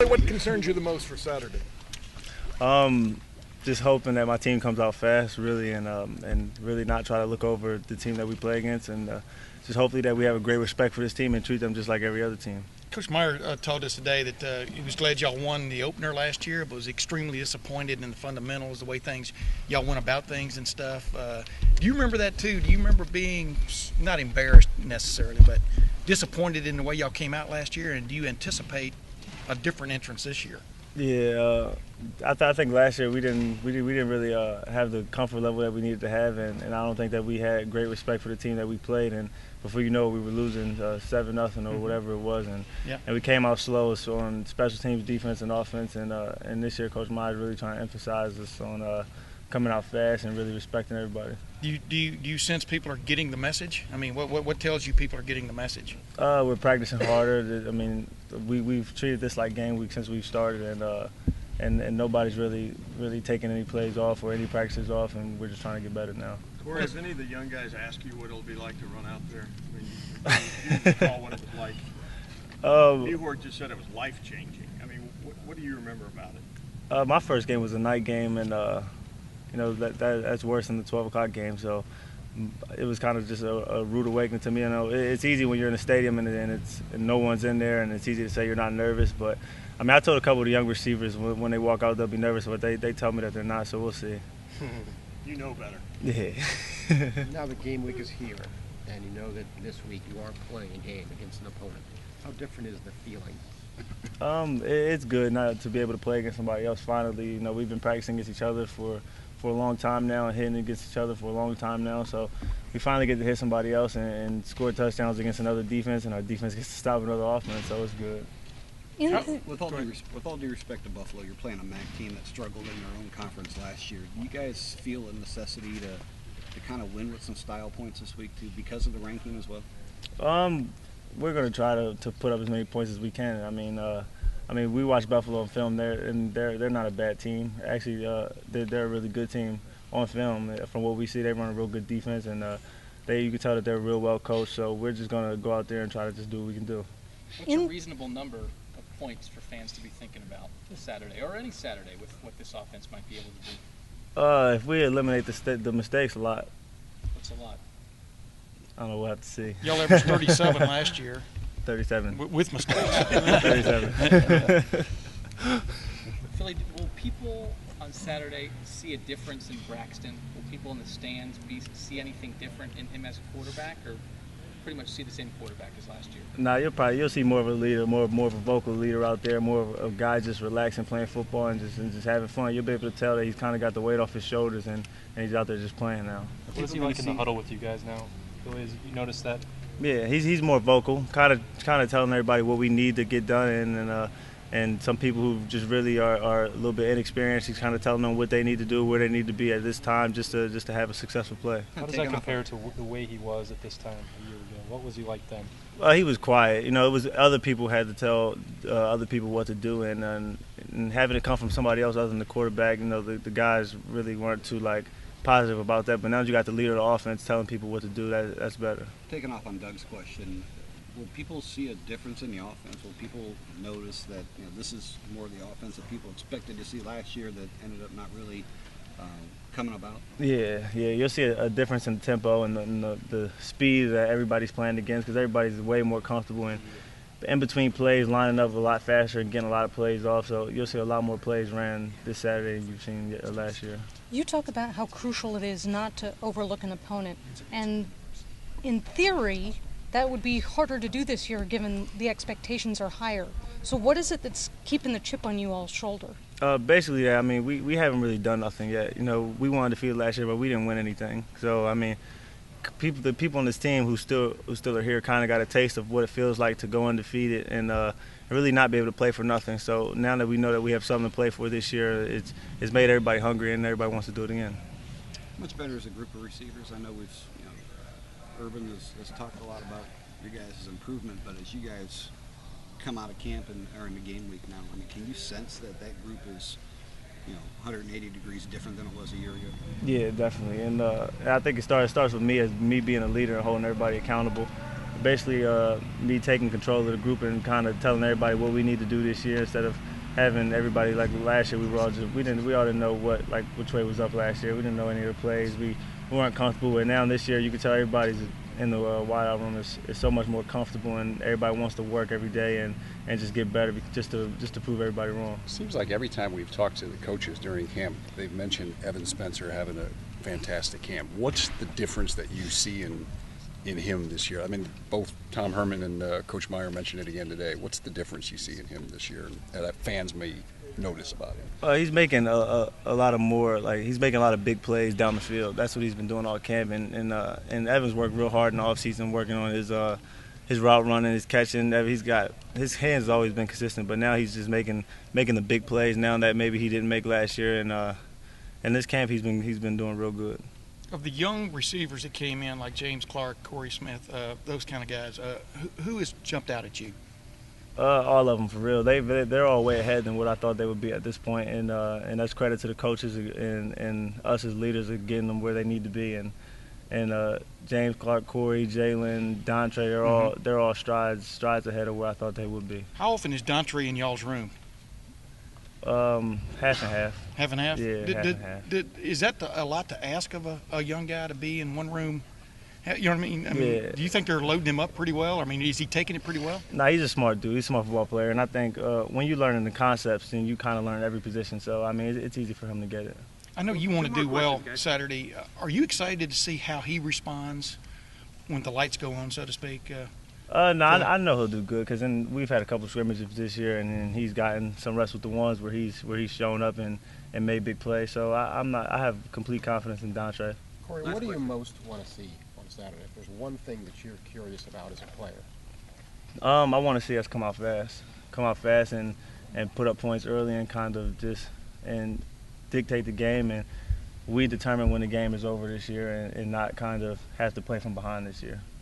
What concerns you the most for Saturday? Just hoping that my team comes out fast, really, and really not try to look over the team that we play against, and just hopefully that we have a great respect for this team and treat them just like every other team. Coach Meyer told us today that he was glad y'all won the opener last year, but was extremely disappointed in the fundamentals, the way y'all went about things and stuff. Do you remember that too? Do you remember being not embarrassed necessarily, but disappointed in the way y'all came out last year? And do you anticipate a different entrance this year? Yeah, I think last year we didn't really have the comfort level that we needed to have, and I don't think that we had great respect for the team that we played. And before you know it, we were losing 7-0 or whatever it was, and we came out slow on special teams, defense, and offense. And this year, Coach Meyer is really trying to emphasize us on coming out fast and really respecting everybody. Do you sense people are getting the message? I mean, what tells you people are getting the message? We're practicing harder. I mean, we've treated this like game week since we've started, and nobody's really taking any plays off or any practices off, and we're just trying to get better now. Corey, has any of the young guys asked you what it'll be like to run out there? I mean, you recall what it was like. Newhart just said it was life-changing. I mean, what do you remember about it? My first game was a night game, and that's worse than the 12 o'clock game. So it was kind of just a rude awakening to me. It's easy when you're in a stadium and no one's in there, and it's easy to say you're not nervous. But I mean, I told a couple of the young receivers when they walk out they'll be nervous, but they tell me that they're not. So we'll see. You know better. Yeah. Now the game week is here, and you know that this week you are playing a game against an opponent. How different is the feeling? It's good not to be able to play against somebody else finally. We've been practicing against each other for a long time now and hitting against each other for a long time now. So we finally get to hit somebody else and score touchdowns against another defense, and our defense gets to stop another offense, so it's good. With all due respect to Buffalo, you're playing a MAC team that struggled in their own conference last year. Do you guys feel a necessity to kind of win with some style points this week too, because of the ranking as well? We're going to try to put up as many points as we can. I mean, we watch Buffalo on film. They're not a bad team. Actually, they're a really good team on film. From what we see, they run a real good defense, and you can tell that they're real well coached. So we're just going to go out there and try to just do what we can do. What's a reasonable number of points for fans to be thinking about this Saturday, or any Saturday, with what this offense might be able to do? If we eliminate the mistakes, a lot. What's a lot? I don't know. We'll have to see. Y'all averaged 37 last year. 37. With mistakes. 37. Philly, will people on Saturday see a difference in Braxton? Will people in the stands see anything different in him as a quarterback, or pretty much see the same quarterback as last year? Nah, you'll see more of a leader, more of a vocal leader out there, more of a guy just relaxing, playing football, and just having fun. You'll be able to tell that he's kind of got the weight off his shoulders, and he's out there just playing now. What is he like in the huddle with you guys now? You notice that? Yeah, he's more vocal, kind of telling everybody what we need to get done, and some people who just really are a little bit inexperienced, he's kind of telling them what they need to do, where they need to be at this time, just to have a successful play. How does that compare to the way he was at this time a year ago? What was he like then? He was quiet. It was other people had to tell other people what to do, and having it come from somebody else other than the quarterback. The guys really weren't too positive about that. But now you got the leader of the offense telling people what to do. That's better. Taking off on Doug's question, will people see a difference in the offense? Will people notice that this is more the offense that people expected to see last year that ended up not really coming about? Yeah, you'll see a difference in the tempo and the speed that everybody's playing against, because everybody's way more comfortable in between plays, lining up a lot faster and getting a lot of plays off. So you'll see a lot more plays ran this Saturday than you've seen last year. You talk about how crucial it is not to overlook an opponent, and in theory, that would be harder to do this year given the expectations are higher. So what is it that's keeping the chip on you all's shoulder? Basically, I mean, we haven't really done nothing yet. We won undefeated last year, but we didn't win anything. So, I mean, the people on this team who still are here kind of got a taste of what it feels like to go undefeated and really not be able to play for nothing. So now that we know that we have something to play for this year, it's made everybody hungry and everybody wants to do it again. Much better as a group of receivers. I know Urban has talked a lot about your guys' improvement, but as you guys come out of camp and are in the game week now, I mean, can you sense that group is 180 degrees different than it was a year ago? Yeah, definitely. And I think it starts with me being a leader and holding everybody accountable. Basically, me taking control of the group and kind of telling everybody what we need to do this year instead of having everybody like last year, we all didn't know which way was up last year. We didn't know any of the plays. We weren't comfortable with. Now this year, you can tell everybody's in the wideout room is so much more comfortable, and everybody wants to work every day and just get better, just to prove everybody wrong. Seems like every time we've talked to the coaches during camp, they've mentioned Evan Spencer having a fantastic camp. What's the difference that you see in him this year? I mean, both Tom Herman and Coach Meyer mentioned it again today. What's the difference you see in him this year that fans may notice about him? He's making a lot of more, he's making a lot of big plays down the field. That's what he's been doing all camp, and Evans worked real hard in the offseason working on his route running, his catching. His hands has always been consistent, but now he's just making the big plays now that maybe he didn't make last year, and in this camp he's been doing real good. Of the young receivers that came in, like James Clark, Corey Smith, those kind of guys, who has jumped out at you? All of them, for real. They're all way ahead than what I thought they would be at this point, and that's credit to the coaches and us as leaders of getting them where they need to be. And James Clark, Corey, Jalen, Dontre, they're all strides ahead of where I thought they would be. How often is Dontre in y'all's room? Half and half. Half and half? Yeah, half and half. Is that a lot to ask of a young guy to be in one room? You know what I mean? Yeah. Do you think they're loading him up pretty well? I mean, is he taking it pretty well? Nah, he's a smart dude. He's a smart football player, and I think when you learn the concepts, then you kind of learn every position. So, I mean, it's easy for him to get it. I know you want to do well Saturday. Are you excited to see how he responds when the lights go on, so to speak? No, I know he'll do good because we've had a couple of scrimmages this year, and he's gotten some reps with the ones where he's shown up and made big plays. So I have complete confidence in Dontre. Corey, what do you most want to see on Saturday? If there's one thing that you're curious about as a player. I want to see us come out fast and put up points early and kind of just dictate the game, and we determine when the game is over this year and not kind of have to play from behind this year.